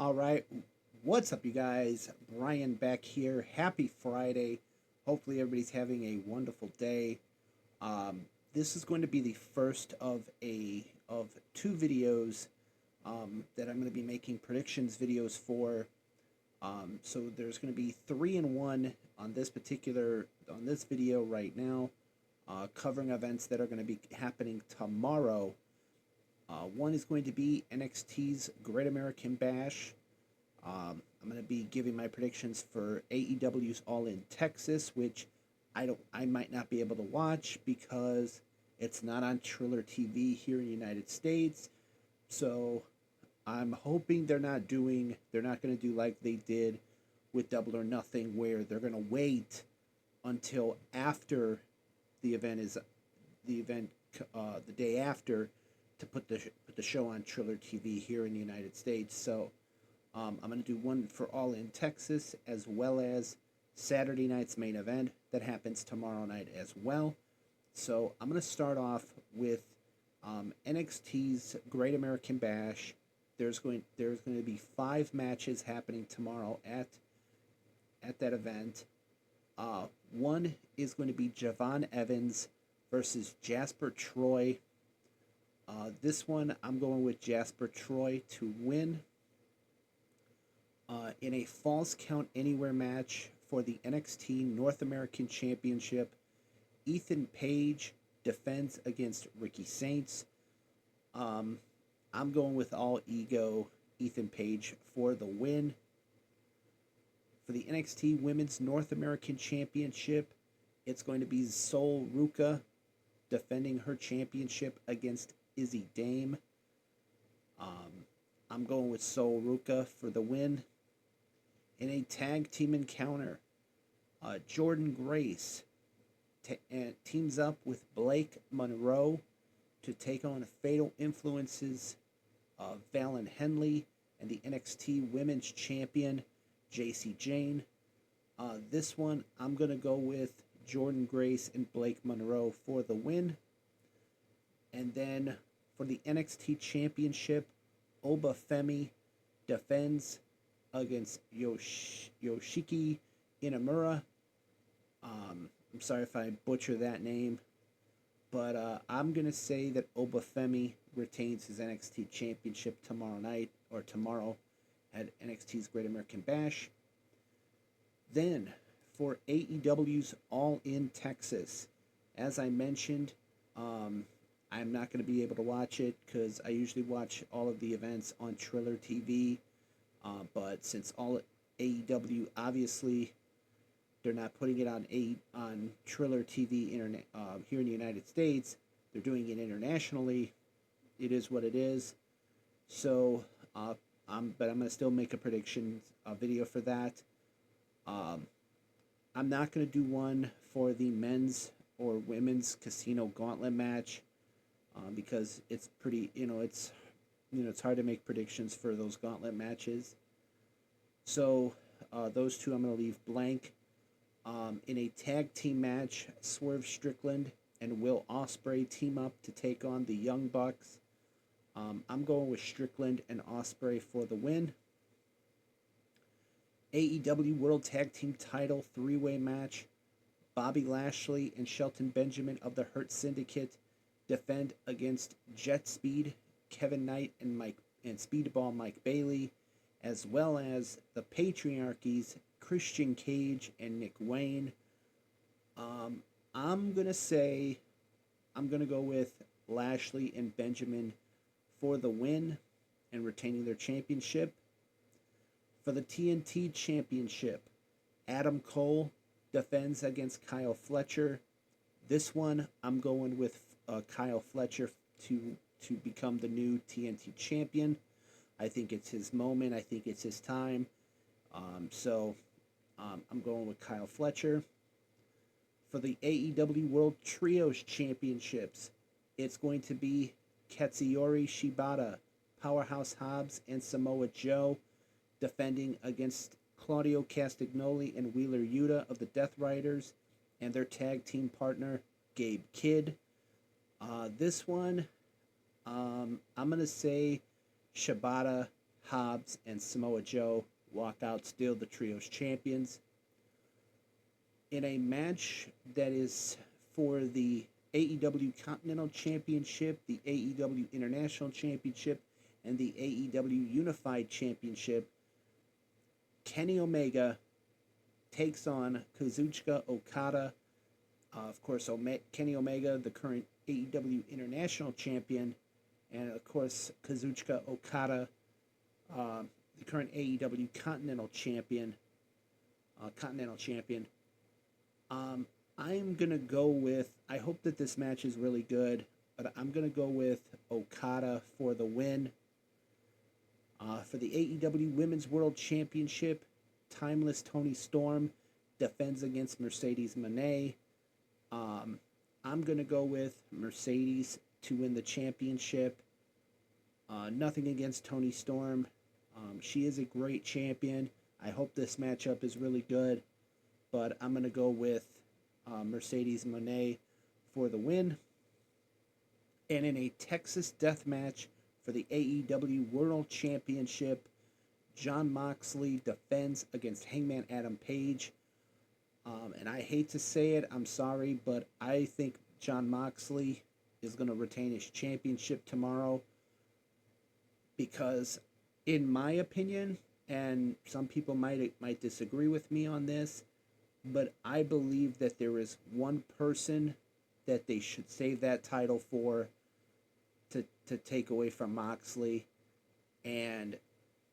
All right. What's up, you guys? Brian back here. Happy Friday. Hopefully, everybody's having a wonderful day. This is going to be the first of two videos that I'm going to be making predictions videos for. So there's going to be three in one on this video right now, covering events that are going to be happening tomorrow. One is going to be NXT's Great American Bash. I'm going to be giving my predictions for AEW's All In Texas, which I might not be able to watch because it's not on Triller TV here in the United States. So I'm hoping they're not going to do like they did with Double or Nothing, where they're going to wait until after the event is the day after to put the show on Triller TV here in the United States. So I'm going to do one for All In Texas, as well as Saturday night's main event that happens tomorrow night as well. So I'm going to start off with NXT's Great American Bash. There's going to be 5 matches happening tomorrow at that event. One is going to be Javon Evans versus Jasper Troy. This one, I'm going with Jasper Troy to win. In a Falls Count Anywhere match for the NXT North American Championship, Ethan Page defends against Ricky Saints. I'm going with All Ego Ethan Page for the win. For the NXT Women's North American Championship, it's going to be Sol Ruka defending her championship against Izzy Dame. I'm going with Sol Ruka for the win. In a tag team encounter, Jordan Grace teams up with Blake Monroe to take on Fatal Influences, Valen Henley, and the NXT Women's Champion, JC Jane. This one, I'm going to go with Jordan Grace and Blake Monroe for the win. And then for the NXT Championship, Oba Femi defends against Yoshiki Inamura. I'm sorry if I butcher that name, but I'm going to say that Oba Femi retains his NXT Championship tomorrow at NXT's Great American Bash. Then, for AEW's All In Texas, as I mentioned, I'm not going to be able to watch it because I usually watch all of the events on Triller TV. But since all AEW, obviously, they're not putting it on Triller TV here in the United States, they're doing it internationally. It is what it is. So, but I'm going to still make a prediction video for that. I'm not going to do one for the men's or women's casino gauntlet match because it's pretty, it's hard to make predictions for those gauntlet matches. So those two I'm going to leave blank. In a tag team match, Swerve Strickland and Will Ospreay team up to take on the Young Bucks. I'm going with Strickland and Ospreay for the win. AEW World Tag Team Title 3-way match. Bobby Lashley and Shelton Benjamin of the Hurt Syndicate defend against Jet Speed, Kevin Knight, and Speedball Mike Bailey, as well as the Patriarchies, Christian Cage and Nick Wayne. I'm going to go with Lashley and Benjamin for the win and retaining their championship. For the TNT Championship, Adam Cole defends against Kyle Fletcher. This one, I'm going with Kyle Fletcher to become the new TNT champion. I think it's his moment. I think it's his time. So I'm going with Kyle Fletcher. For the AEW World Trios Championships, it's going to be Katsuyori Shibata, Powerhouse Hobbs, and Samoa Joe defending against Claudio Castagnoli and Wheeler Yuta of the Death Riders and their tag team partner, Gabe Kidd. This one, I'm going to say Shibata Hobbs and Samoa Joe walk out still the trios champions in a match that is for the AEW Continental Championship, the AEW International Championship, and the AEW Unified Championship. Kenny Omega takes on Kazuchika Okada. Of course, Kenny Omega, the current AEW International Champion, and of course, Kazuchika Okada, the current AEW Continental Champion. I'm going to go with, I hope that this match is really good, but I'm going to go with Okada for the win. For the AEW Women's World Championship, Timeless Toni Storm defends against Mercedes Moné. I'm going to go with Mercedes to win the championship. Nothing against Toni Storm. She is a great champion. I hope this matchup is really good, but I'm going to go with Mercedes Moné for the win. And in a Texas death match for the AEW World Championship, Jon Moxley defends against Hangman Adam Page. And I hate to say it, I'm sorry, but I think Jon Moxley is going to retain his championship tomorrow because, in my opinion, and some people might disagree with me on this, but I believe that there is one person that they should save that title for to take away from Moxley, and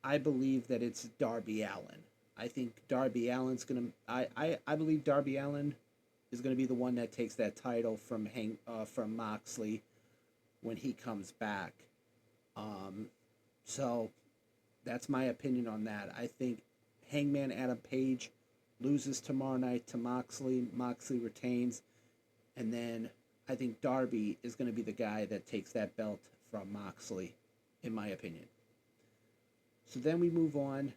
I believe that it's Darby Allin. I think Darby Allin's gonna. I believe Darby Allin is gonna be the one that takes that title from Moxley when he comes back. So that's my opinion on that. I think Hangman Adam Page loses tomorrow night to Moxley. Moxley retains, and then I think Darby is going to be the guy that takes that belt from Moxley, in my opinion. So then we move on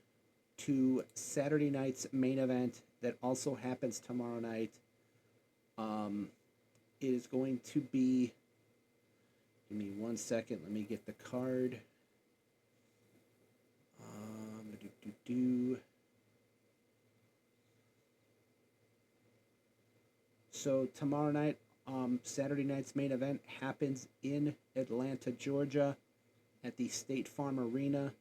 to Saturday night's main event that also happens tomorrow night. It is going to be, give me 1 second, let me get the card. So tomorrow night, Saturday night's main event happens in Atlanta, Georgia, at the State Farm Arena.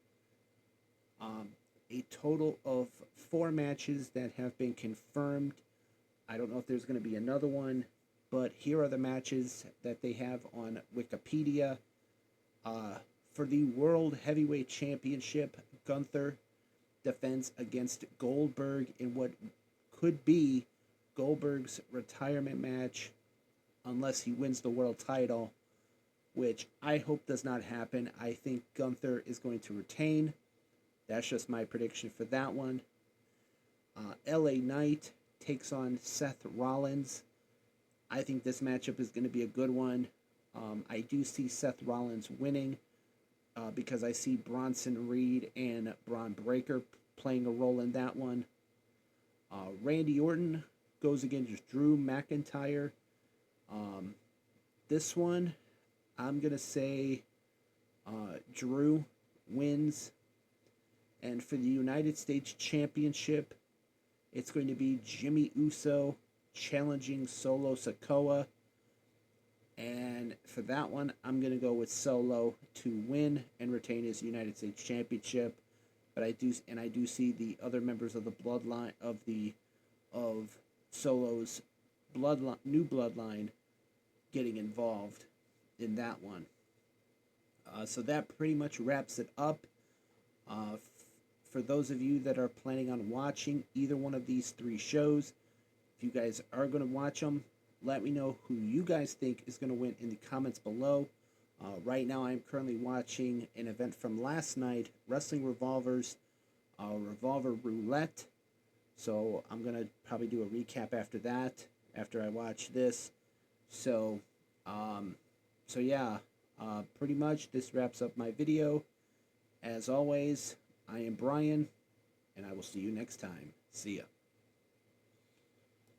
A total of 4 matches that have been confirmed. I don't know if there's going to be another one, but here are the matches that they have on Wikipedia. For the World Heavyweight Championship, Gunther defends against Goldberg in what could be Goldberg's retirement match unless he wins the world title, which I hope does not happen. I think Gunther is going to retain. That's just my prediction for that one. LA Knight takes on Seth Rollins. I think this matchup is going to be a good one. I do see Seth Rollins winning because I see Bronson Reed and Braun Breaker playing a role in that one. Randy Orton goes against Drew McIntyre. This one, I'm going to say Drew wins. And for the United States Championship, it's going to be Jimmy Uso challenging Solo Sikoa. And for that one, I'm going to go with Solo to win and retain his United States Championship. But I do see the other members of the bloodline of Solo's new bloodline getting involved in that one. So that pretty much wraps it up. For those of you that are planning on watching either one of these 3 shows, if you guys are going to watch them, let me know who you guys think is going to win in the comments below. Right now, I'm currently watching an event from last night, Wrestling Revolver's Revolver Roulette. So I'm going to probably do a recap after that, after I watch this. So yeah, pretty much this wraps up my video. As always, I am Brian, and I will see you next time. See ya.